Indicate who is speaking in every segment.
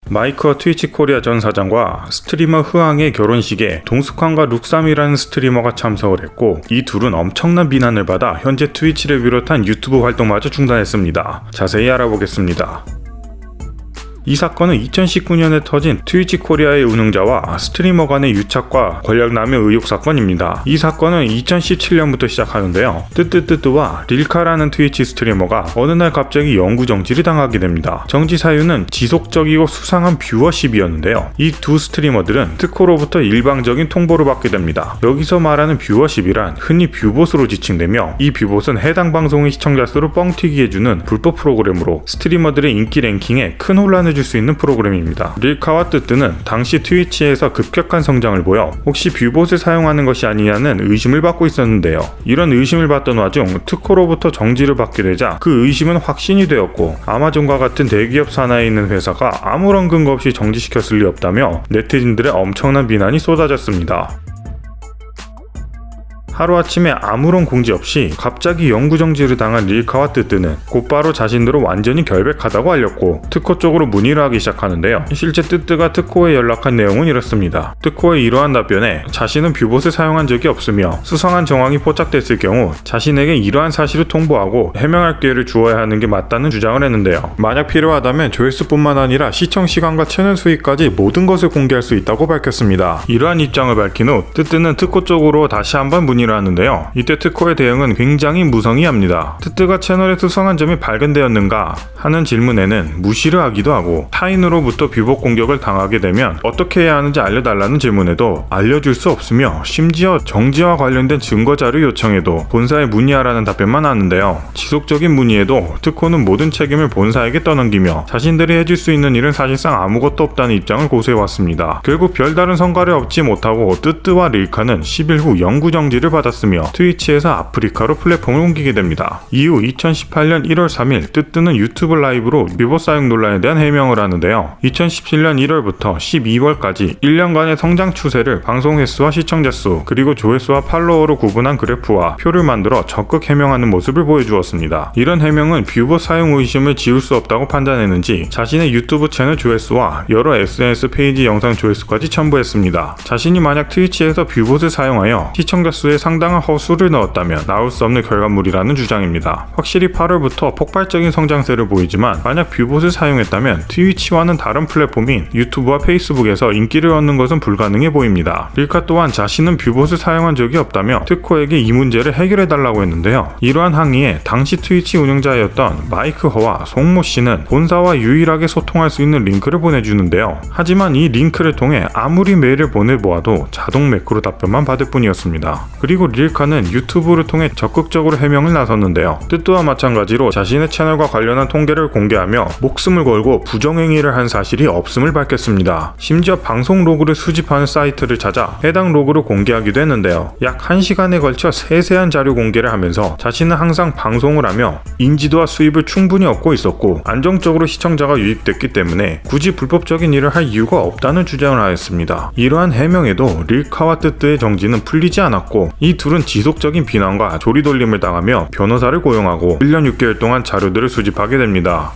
Speaker 1: 마이크와 트위치 코리아 전 사장과 스트리머 흐앙의 결혼식에 동숙환과 룩삼이라는 스트리머가 참석을 했고, 이 둘은 엄청난 비난을 받아 현재 트위치를 비롯한 유튜브 활동마저 중단했습니다. 자세히 알아보겠습니다. 이 사건은 2019년에 터진 트위치 코리아의 운영자와 스트리머 간의 유착과 권력남용 의혹 사건입니다. 이 사건은 2017년부터 시작하는데요. 뜨뜨뜨뜨와 릴카라는 트위치 스트리머가 어느 날 갑자기 영구 정지를 당하게 됩니다. 정지 사유는 지속적이고 수상한 뷰어십이었는데요. 이 두 스트리머들은 특호로부터 일방적인 통보를 받게 됩니다. 여기서 말하는 뷰어십이란 흔히 뷰봇으로 지칭되며, 이 뷰봇은 해당 방송의 시청자 수를 뻥튀기 해주는 불법 프로그램으로 스트리머들의 인기 랭킹에 큰 혼란을 줄 수 있는 프로그램입니다. 릴카와 뜨뜨는 당시 트위치에서 급격한 성장을 보여 혹시 뷰봇을 사용하는 것이 아니냐는 의심을 받고 있었는데요. 이런 의심을 받던 와중 특허로부터 정지를 받게 되자 그 의심은 확신이 되었고, 아마존과 같은 대기업 산하에 있는 회사가 아무런 근거 없이 정지시켰을 리 없다며 네티즌들의 엄청난 비난이 쏟아졌습니다. 하루아침에 아무런 공지 없이 갑자기 영구정지를 당한 릴카와 뜨뜨는 곧바로 자신들을 완전히 결백하다고 알렸고, 특호 쪽으로 문의를 하기 시작하는데요. 실제 뜨뜨가 특호에 연락한 내용은 이렇습니다. 특호의 이러한 답변에 자신은 뷰봇을 사용한 적이 없으며 수상한 정황이 포착됐을 경우 자신에게 이러한 사실을 통보하고 해명할 기회를 주어야 하는 게 맞다는 주장을 했는데요. 만약 필요하다면 조회수뿐만 아니라 시청시간과 채널 수익까지 모든 것을 공개할 수 있다고 밝혔습니다. 이러한 입장을 밝힌 후 뜨뜨는 특호 쪽으로 다시 한번 문의를 하는데요. 이때 특호의 대응은 굉장히 무성의합니다. 뜨뜨가 채널에 수상한 점이 발견되었는가 하는 질문에는 무시를 하기도 하고, 타인으로부터 뷰봇 공격을 당하게 되면 어떻게 해야 하는지 알려달라는 질문에도 알려줄 수 없으며, 심지어 정지와 관련된 증거 자료 요청에도 본사에 문의하라는 답변만 하는데요. 지속적인 문의에도 특호는 모든 책임을 본사에게 떠넘기며 자신들이 해줄 수 있는 일은 사실상 아무것도 없다는 입장을 고수해왔습니다. 결국 별다른 성과를 얻지 못하고 뜨뜨와 릴카는 10일 후 영구정지를 받았으며 트위치에서 아프리카로 플랫폼을 옮기게 됩니다. 이후 2018년 1월 3일 뜨뜨는 유튜브 라이브로 뷰봇 사용 논란에 대한 해명을 하는데요. 2017년 1월부터 12월까지 1년간의 성장 추세를 방송 횟수와 시청자 수, 그리고 조회수와 팔로워로 구분한 그래프와 표를 만들어 적극 해명하는 모습을 보여주었습니다. 이런 해명은 뷰봇 사용 의심을 지울 수 없다고 판단했는지 자신의 유튜브 채널 조회수와 여러 SNS 페이지 영상 조회수까지 첨부했습니다. 자신이 만약 트위치에서 뷰봇을 사용하여 시청자 수에 상당한 허수를 넣었다면 나올 수 없는 결과물이라는 주장입니다. 확실히 8월부터 폭발적인 성장세를 보이지만, 만약 뷰봇을 사용했다면 트위치와는 다른 플랫폼인 유튜브와 페이스북에서 인기를 얻는 것은 불가능해 보입니다. 릴카 또한 자신은 뷰봇을 사용한 적이 없다며 특호에게 이 문제를 해결해달라고 했는데요. 이러한 항의에 당시 트위치 운영자였던 마이크 허와 송모 씨는 본사와 유일하게 소통할 수 있는 링크를 보내주는데요. 하지만 이 링크를 통해 아무리 메일을 보내보아도 자동 매크로 답변만 받을 뿐이었습니다. 그리고 릴카는 유튜브를 통해 적극적으로 해명을 나섰는데요. 뜨뜨와 마찬가지로 자신의 채널과 관련한 통계를 공개하며 목숨을 걸고 부정행위를 한 사실이 없음을 밝혔습니다. 심지어 방송 로그를 수집하는 사이트를 찾아 해당 로그를 공개하기도 했는데요. 약 1시간에 걸쳐 세세한 자료 공개를 하면서 자신은 항상 방송을 하며 인지도와 수입을 충분히 얻고 있었고 안정적으로 시청자가 유입됐기 때문에 굳이 불법적인 일을 할 이유가 없다는 주장을 하였습니다. 이러한 해명에도 릴카와 뜨뜨의 정지는 풀리지 않았고, 이 둘은 지속적인 비난과 조리돌림을 당하며 변호사를 고용하고 1년 6개월 동안 자료들을 수집하게 됩니다.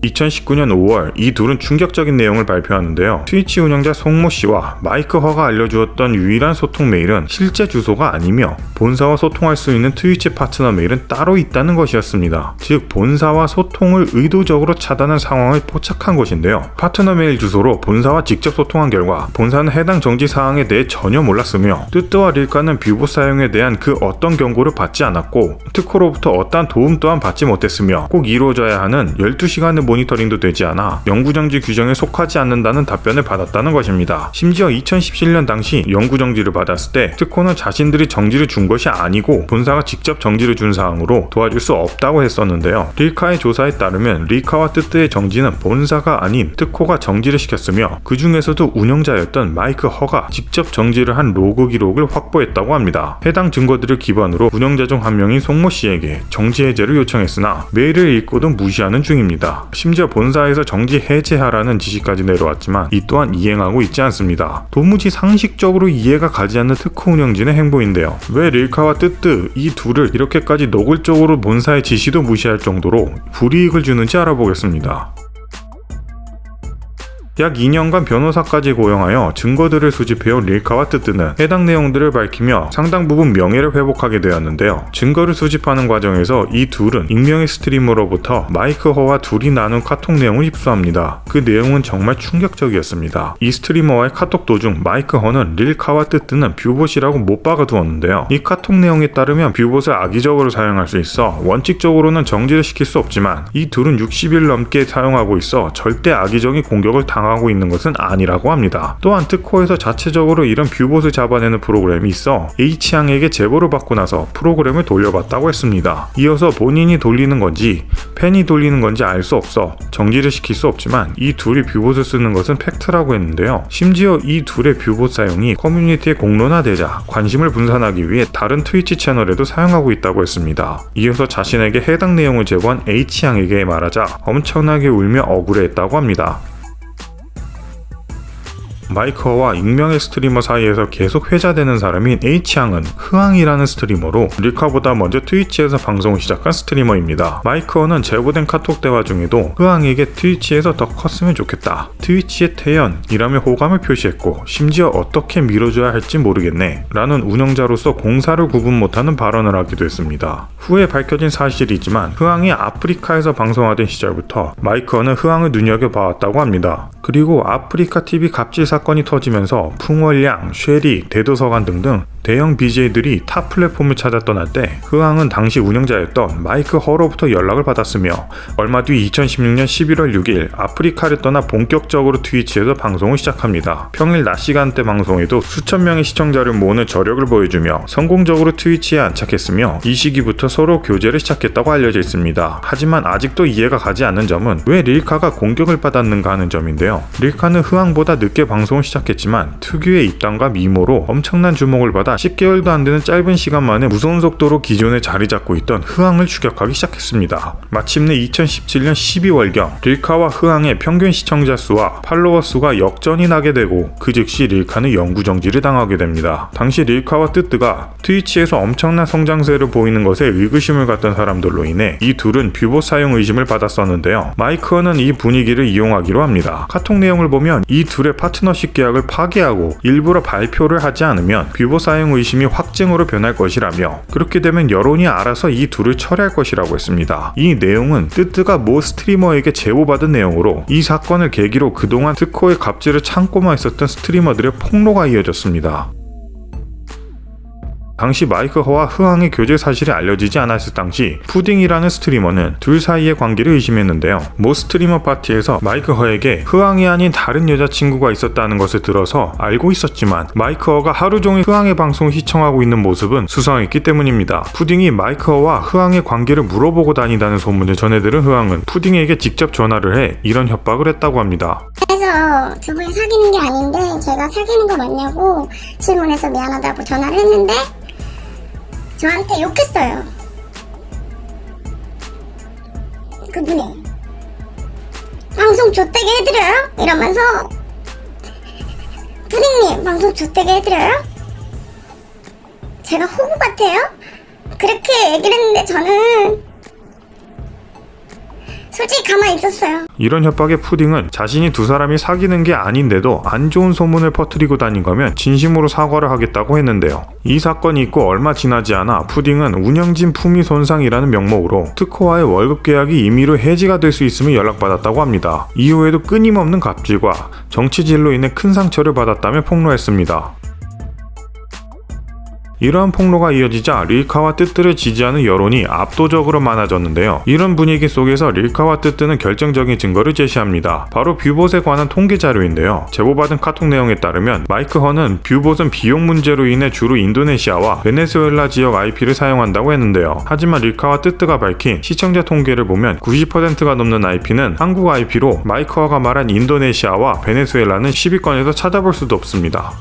Speaker 1: 2019년 5월 이 둘은 충격적인 내용을 발표하는데요. 트위치 운영자 송모 씨와 마이크 허가 알려주었던 유일한 소통 메일은 실제 주소가 아니며 본사와 소통할 수 있는 트위치 파트너 메일은 따로 있다는 것이었습니다. 즉 본사와 소통을 의도적으로 차단한 상황을 포착한 것인데요. 파트너 메일 주소로 본사와 직접 소통한 결과 본사는 해당 정지 사항에 대해 전혀 몰랐으며, 뜨뜨와 릴카는 뷰봇 사용에 대한 그 어떤 경고를 받지 않았고 특허로부터 어떠한 도움 또한 받지 못했으며, 꼭 이루어져야 하는 12시간의 모니터링도 되지 않아 영구정지 규정에 속하지 않는다는 답변을 받았다는 것입니다. 심지어 2017년 당시 영구정지를 받았을 때 특호는 자신들이 정지를 준 것이 아니고 본사가 직접 정지를 준 사항으로 도와줄 수 없다고 했었는데요. 릴카의 조사에 따르면 릴카와 뜨뜨의 정지는 본사가 아닌 특호가 정지를 시켰으며, 그 중에서도 운영자였던 마이크 허가 직접 정지를 한 로그 기록을 확보했다고 합니다. 해당 증거들을 기반으로 운영자 중 한 명인 송모 씨에게 정지 해제를 요청했으나 메일을 읽고도 무시하는 중입니다. 심지어 본사에서 정지 해제하라는 지시까지 내려왔지만 이 또한 이행하고 있지 않습니다. 도무지 상식적으로 이해가 가지 않는 특허 운영진의 행보인데요. 왜 릴카와 뜨뜨 이 둘을 이렇게까지 노골적으로 본사의 지시도 무시할 정도로 불이익을 주는지 알아보겠습니다. 약 2년간 변호사까지 고용하여 증거들을 수집해온 릴카와 뜨뜨는 해당 내용들을 밝히며 상당 부분 명예를 회복하게 되었는데요. 증거를 수집하는 과정에서 이 둘은 익명의 스트리머로부터 마이크 허와 둘이 나눈 카톡 내용을 입수합니다. 그 내용은 정말 충격적이었습니다. 이 스트리머와의 카톡 도중 마이크 허는 릴카와 뜨뜨는 뷰봇이라고 못 박아두었는데요. 이 카톡 내용에 따르면 뷰봇을 악의적으로 사용할 수 있어 원칙적으로는 정지를 시킬 수 없지만 이 둘은 60일 넘게 사용하고 있어 절대 악의적인 공격을 당하고 있는 것은 아니라고 합니다. 또한 특허에서 자체적으로 이런 뷰봇을 잡아내는 프로그램이 있어 H양에게 제보를 받고 나서 프로그램을 돌려봤다고 했습니다. 이어서 본인이 돌리는 건지 팬이 돌리는 건지 알 수 없어 정지를 시킬 수 없지만 이 둘이 뷰봇을 쓰는 것은 팩트라고 했는데요. 심지어 이 둘의 뷰봇 사용이 커뮤니티에 공론화되자 관심을 분산하기 위해 다른 트위치 채널에도 사용하고 있다고 했습니다. 이어서 자신에게 해당 내용을 제보한 H양에게 말하자 엄청나게 울며 억울해했다고 합니다. 마이크와 익명의 스트리머 사이에서 계속 회자되는 사람인 H양은 흐앙이라는 스트리머로 릴카보다 먼저 트위치에서 방송을 시작한 스트리머입니다. 마이크는 제보된 카톡 대화 중에도 흐앙에게 트위치에서 더 컸으면 좋겠다, 트위치의 태연이라며 호감을 표시했고 심지어 어떻게 밀어줘야 할지 모르겠네 라는 운영자로서 공사를 구분 못하는 발언을 하기도 했습니다. 후에 밝혀진 사실이지만 흐앙이 아프리카에서 방송하던 시절부터 마이크는 흐앙을 눈여겨봐왔다고 합니다. 그리고 아프리카 TV 갑질 사건이 터지면서 풍월양, 쉐리, 대도서관 등등 대형 BJ들이 타 플랫폼을 찾아 떠날 때 흐앙은 당시 운영자였던 마이크 허로부터 연락을 받았으며 얼마 뒤 2016년 11월 6일 아프리카를 떠나 본격적으로 트위치에서 방송을 시작합니다. 평일 낮 시간대 방송에도 수천 명의 시청자를 모으는 저력을 보여주며 성공적으로 트위치에 안착했으며 이 시기부터 서로 교제를 시작했다고 알려져 있습니다. 하지만 아직도 이해가 가지 않는 점은 왜 릴카가 공격을 받았는가 하는 점인데요. 릴카는 흐앙보다 늦게 방송을 시작했지만 특유의 입담과 미모로 엄청난 주목을 받아 10개월도 안 되는 짧은 시간 만에 무서운 속도로 기존에 자리 잡고 있던 흐앙을 추격하기 시작했습니다. 마침내 2017년 12월경 릴카와 흐앙의 평균 시청자 수와 팔로워 수가 역전이 나게 되고 그 즉시 릴카는 영구 정지를 당하게 됩니다. 당시 릴카와 뜨뜨가 트위치에서 엄청난 성장세를 보이는 것에 의구심을 갖던 사람들로 인해 이 둘은 뷰봇 사용 의심을 받았었는데요. 마이크는 이 분위기를 이용하기로 합니다. 카톡 내용을 보면 이 둘의 파트너십 계약을 파기하고 일부러 발표를 하지 않으면 뷰봇 사용 의심이 확증으로 변할 것이라며 그렇게 되면 여론이 알아서 이 둘을 처리할 것이라고 했습니다. 이 내용은 뜨뜨가 모 스트리머에게 제보받은 내용으로 이 사건을 계기로 그동안 특허의 갑질을 참고만 있었던 스트리머들의 폭로가 이어졌습니다. 당시 마이크 허와 흐앙의 교제 사실이 알려지지 않았을 당시 푸딩이라는 스트리머는 둘 사이의 관계를 의심했는데요. 모 스트리머 파티에서 마이크 허에게 흐앙이 아닌 다른 여자친구가 있었다는 것을 들어서 알고 있었지만 마이크 허가 하루 종일 흐앙의 방송을 시청하고 있는 모습은 수상했기 때문입니다. 푸딩이 마이크 허와 흐앙의 관계를 물어보고 다니다는 소문을 전해들은 흐앙은 푸딩에게 직접 전화를 해 이런 협박을 했다고 합니다.
Speaker 2: 그래서 두 분이 사귀는 게 아닌데 제가 사귀는 거 맞냐고 질문해서 미안하다고 전화를 했는데 저한테 욕했어요. 그분이 방송 좆되게 해드려요? 이러면서 푸딩님 방송 좆되게 해드려요? 제가 호구 같아요? 그렇게 얘기를 했는데 저는 솔직히 가만히 있었어요.
Speaker 1: 이런 협박에 푸딩은 자신이 두 사람이 사귀는 게 아닌데도 안 좋은 소문을 퍼뜨리고 다닌 거면 진심으로 사과를 하겠다고 했는데요. 이 사건이 있고 얼마 지나지 않아 푸딩은 운영진 품위 손상이라는 명목으로 특허와의 월급 계약이 임의로 해지가 될 수 있음을 연락받았다고 합니다. 이후에도 끊임없는 갑질과 정치질로 인해 큰 상처를 받았다며 폭로했습니다. 이러한 폭로가 이어지자 릴카와 뜨뜨를 지지하는 여론이 압도적으로 많아졌는데요. 이런 분위기 속에서 릴카와 뜨뜨는 결정적인 증거를 제시합니다. 바로 뷰봇에 관한 통계 자료인데요. 제보받은 카톡 내용에 따르면 마이크 허는 뷰봇은 비용 문제로 인해 주로 인도네시아와 베네수엘라 지역 IP를 사용한다고 했는데요. 하지만 릴카와 뜨뜨가 밝힌 시청자 통계를 보면 90%가 넘는 IP는 한국 IP로 마이크 허가 말한 인도네시아와 베네수엘라는 10위권에서 찾아볼 수도 없습니다.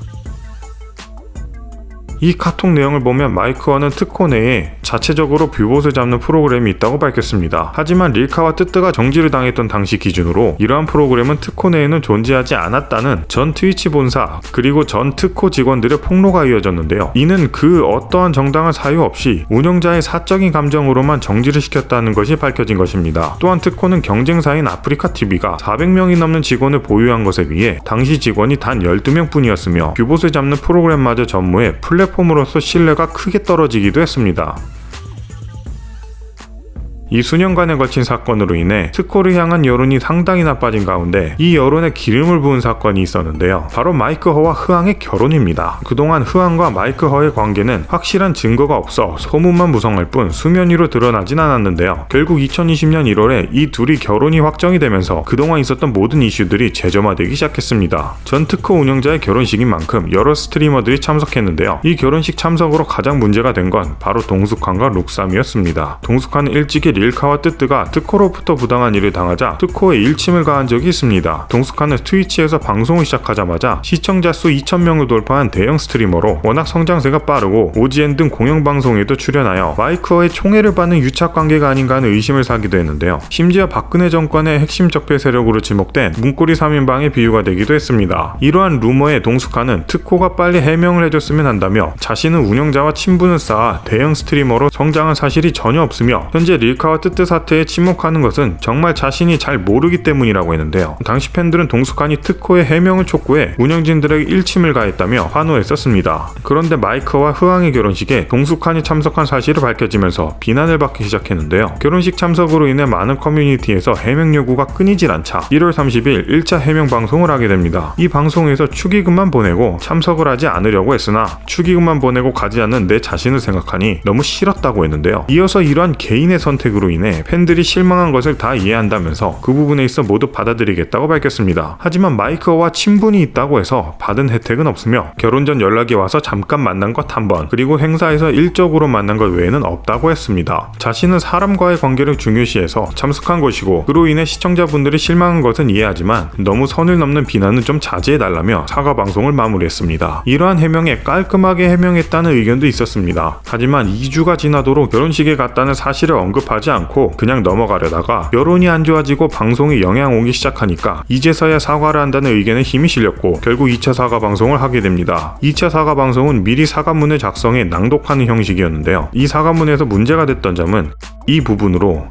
Speaker 1: 이 카톡 내용을 보면 마이크와는 특호 내에 자체적으로 뷰봇을 잡는 프로그램이 있다고 밝혔습니다. 하지만 릴카와 뜨뜨가 정지를 당했던 당시 기준으로 이러한 프로그램은 특호 내에는 존재하지 않았다는 전 트위치 본사 그리고 전 특호 직원들의 폭로가 이어졌는데요. 이는 그 어떠한 정당한 사유 없이 운영자의 사적인 감정으로만 정지를 시켰다는 것이 밝혀진 것입니다. 또한 특호는 경쟁사인 아프리카TV가 400명이 넘는 직원을 보유한 것에 비해 당시 직원이 단 12명 뿐이었으며 뷰봇을 잡는 프로그램마저 전무해 플랫폼으로서 신뢰가 크게 떨어지기도 했습니다. 이 수년간에 걸친 사건으로 인해 특호를 향한 여론이 상당히 나빠진 가운데 이 여론에 기름을 부은 사건이 있었는데요. 바로 마이크 허와 흐앙의 결혼입니다. 그동안 흐앙과 마이크 허의 관계는 확실한 증거가 없어 소문만 무성할 뿐 수면 위로 드러나진 않았는데요. 결국 2020년 1월에 이 둘이 결혼이 확정이 되면서 그동안 있었던 모든 이슈들이 재점화되기 시작했습니다. 전 특호 운영자의 결혼식인 만큼 여러 스트리머들이 참석했는데요. 이 결혼식 참석으로 가장 문제가 된 건 바로 동숙환과 룩삼이었습니다. 동숙환은 일찍이 릴카와 뜨뜨가 특호로부터 부당한 일을 당하자 특호에 일침을 가한 적이 있습니다. 동숙환은 트위치에서 방송을 시작하자마자 시청자 수 2,000명을 돌파한 대형 스트리머로 워낙 성장세가 빠르고 OGN 등 공영방송에도 출연하여 마이크와의 총애를 받는 유착관계가 아닌가 하는 의심을 사기도 했는데요. 심지어 박근혜 정권의 핵심 적폐 세력으로 지목된 문고리 3인방의 비유가 되기도 했습니다. 이러한 루머에 동숙환은 특호가 빨리 해명을 해줬으면 한다며 자신은 운영자와 친분을 쌓아 대형 스트리머로 성장한 사실이 전혀 없으며 현재 릴카와 뜨뜨 사태에 침묵하는 것은 정말 자신이 잘 모르기 때문이라고 했는데요. 당시 팬들은 동숙환이 특호의 해명을 촉구해 운영진들에게 일침을 가했다며 환호했었습니다. 그런데 마이크와 흐앙의 결혼식에 동숙환이 참석한 사실이 밝혀지면서 비난을 받기 시작했는데요. 결혼식 참석으로 인해 많은 커뮤니티에서 해명 요구가 끊이질 않자 1월 30일 1차 해명 방송을 하게 됩니다. 이 방송에서 축의금만 보내고 참석을 하지 않으려고 했으나 축의금만 보내고 가지 않는 내 자신을 생각하니 너무 싫었다고 했는데요. 이어서 이러한 개인의 선택으로 인해 팬들이 실망한 것을 다 이해한다면서 그 부분에 있어 모두 받아들이겠다고 밝혔습니다. 하지만 마이크와 친분이 있다고 해서 받은 혜택은 없으며 결혼 전 연락이 와서 잠깐 만난 것 한 번 그리고 행사에서 일적으로 만난 것 외에는 없다고 했습니다. 자신은 사람과의 관계를 중요시해서 참석한 것이고 그로 인해 시청자분들이 실망한 것은 이해하지만 너무 선을 넘는 비난은 좀 자제해달라며 사과 방송을 마무리했습니다. 이러한 해명에 깔끔하게 해명했다는 의견도 있었습니다. 하지만 2주가 지나도록 결혼식에 갔다는 사실을 언급하지 않고 그냥 넘어가려다가 여론이 안 좋아지고 방송에 영향 오기 시작하니까 이제서야 사과를 한다는 의견에 힘이 실렸고 결국 2차 사과 방송을 하게 됩니다. 2차 사과 방송은 미리 사과문을 작성해 낭독하는 형식이었는데요. 이 사과문에서 문제가 됐던 점은 이 부분으로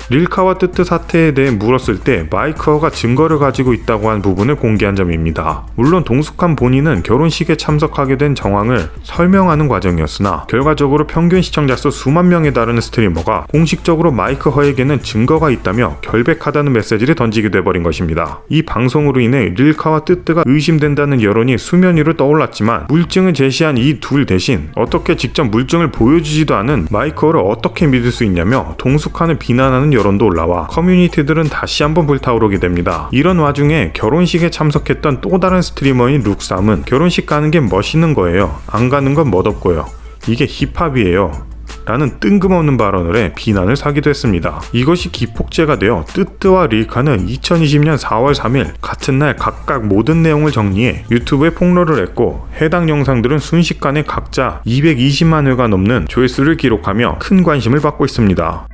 Speaker 1: 릴카와 뜨뜨 사태에 대해 물었을 때 마이크허가 증거를 가지고 있다고 한 부분을 공개한 점입니다. 물론 동숙환 본인은 결혼식에 참석하게 된 정황을 설명하는 과정이었으나 결과적으로 평균 시청자 수 수만 명에 달하는 스트리머가 공식적으로 마이크허에게는 증거가 있다며 결백하다는 메시지를 던지게 돼버린 것입니다. 이 방송으로 인해 릴카와 뜨뜨가 의심된다는 여론이 수면 위로 떠올랐지만 물증을 제시한 이 둘 대신 어떻게 직접 물증을 보여주지도 않은 마이크허를 어떻게 믿을 수 있냐며 동숙환을 비난하는 여론도 올라와 커뮤니티들은 다시 한번 불타오르게 됩니다. 이런 와중에 결혼식에 참석했던 또 다른 스트리머인 룩삼은 결혼식 가는 게 멋있는 거예요. 안 가는 건 멋없고요. 이게 힙합이에요. 라는 뜬금없는 발언을 해 비난을 사기도 했습니다. 이것이 기폭제가 되어 뜨뜨와 릴카는 2020년 4월 3일 같은 날 각각 모든 내용을 정리해 유튜브에 폭로를 했고 해당 영상들은 순식간에 각자 220만 회가 넘는 조회수를 기록하며 큰 관심을 받고 있습니다.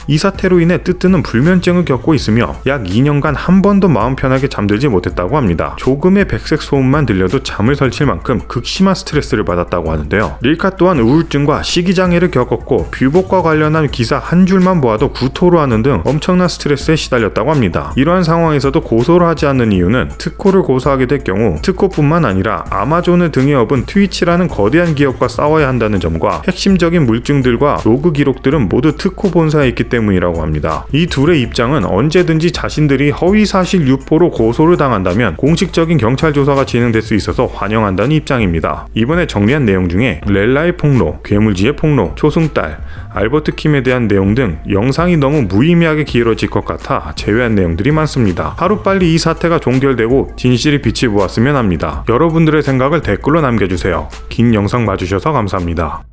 Speaker 1: 이 사태로 인해 뜨뜨는 불면증을 겪고 있으며 약 2년간 한 번도 마음 편하게 잠들지 못했다고 합니다. 조금의 백색 소음만 들려도 잠을 설칠 만큼 극심한 스트레스를 받았다고 하는데요. 릴카 또한 우울증과 식이장애를 겪었고 뷰봇과 관련한 기사 한 줄만 보아도 구토를 하는 등 엄청난 스트레스에 시달렸다고 합니다. 이러한 상황에서도 고소를 하지 않는 이유는 특호를 고소하게 될 경우 특호뿐만 아니라 아마존을 등에 업은 트위치라는 거대한 기업과 싸워야 한다는 점과 핵심적인 물증들과 로그 기록들은 모두 특호 본사에 있기 때문이라고 합니다. 이 둘의 입장은 언제든지 자신들이 허위사실 유포로 고소를 당한다면 공식적인 경찰 조사가 진행될 수 있어서 환영한다는 입장입니다. 이번에 정리한 내용 중에 렐라의 폭로, 괴물지의 폭로, 초승달, 알버트 킴에 대한 내용 등 영상이 너무 무의미하게 길어질 것 같아 제외한 내용들이 많습니다. 하루빨리 이 사태가 종결되고 진실이 빛을 보았으면 합니다. 여러분들의 생각을 댓글로 남겨주세요. 긴 영상 봐주셔서 감사합니다.